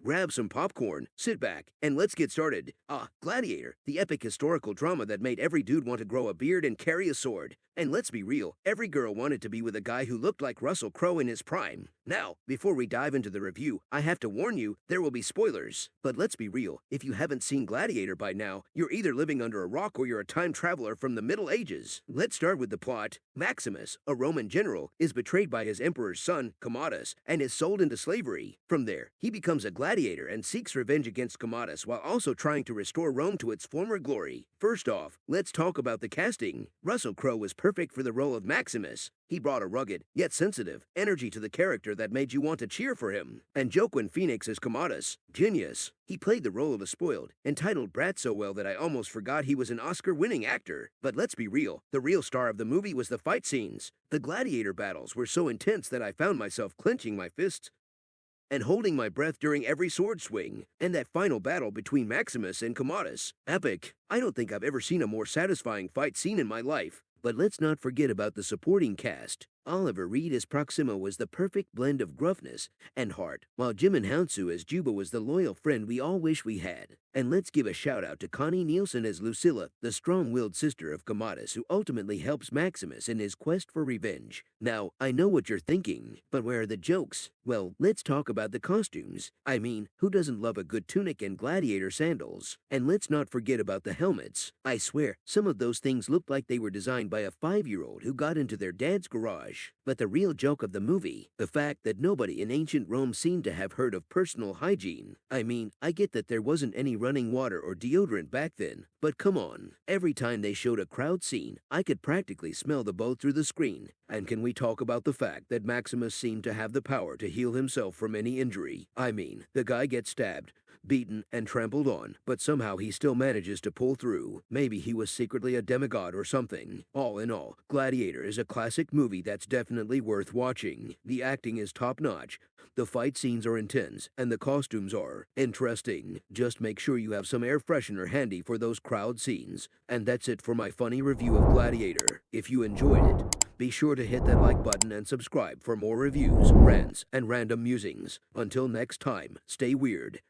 grab some popcorn, sit back, and let's get started. Gladiator, the epic historical drama that made every dude want to grow a beard and carry a sword. And let's be real, every girl wanted to be with a guy who looked like Russell Crowe in his prime. Now, before we dive into the review, I have to warn you, there will be spoilers. But let's be real, if you haven't seen Gladiator by now, you're either living under a rock or you're a time traveler from the Middle Ages. Let's start with the plot. Maximus, a Roman general, is betrayed by his emperor's son, Commodus, and is sold into slavery. From there, he becomes a gladiator and seeks revenge against Commodus while also trying to restore Rome to its former glory. First off, let's talk about the casting. Russell Crowe was perfect for the role of Maximus. He brought a rugged, yet sensitive, energy to the character that made you want to cheer for him. And Joaquin Phoenix as Commodus, genius. He played the role of a spoiled, entitled brat so well that I almost forgot he was an Oscar-winning actor. But let's be real, the real star of the movie was the fight scenes. The gladiator battles were so intense that I found myself clenching my fists and holding my breath during every sword swing. And that final battle between Maximus and Commodus, epic. I don't think I've ever seen a more satisfying fight scene in my life. But let's not forget about the supporting cast. Oliver Reed as Proxima was the perfect blend of gruffness and heart, while Jim Hounsou as Juba was the loyal friend we all wish we had. And let's give a shout out to Connie Nielsen as Lucilla, the strong-willed sister of Commodus who ultimately helps Maximus in his quest for revenge. Now, I know what you're thinking, but where are the jokes? Well, let's talk about the costumes. I mean, who doesn't love a good tunic and gladiator sandals? And let's not forget about the helmets. I swear, some of those things looked like they were designed by a 5-year-old who got into their dad's garage. But the real joke of the movie, the fact that nobody in ancient Rome seemed to have heard of personal hygiene. I mean, I get that there wasn't any running water or deodorant back then, but come on. Every time they showed a crowd scene, I could practically smell the boat through the screen. And can we talk about the fact that Maximus seemed to have the power to heal himself from any injury? I mean, the guy gets stabbed, beaten, and trampled on, but somehow he still manages to pull through. Maybe he was secretly a demigod or something. All in all, Gladiator is a classic movie that's definitely worth watching. The acting is top-notch, the fight scenes are intense, and the costumes are interesting. Just make sure you have some air freshener handy for those crowd scenes. And that's it for my funny review of Gladiator. If you enjoyed it, be sure to hit that like button and subscribe for more reviews, rants, and random musings. Until next time, stay weird.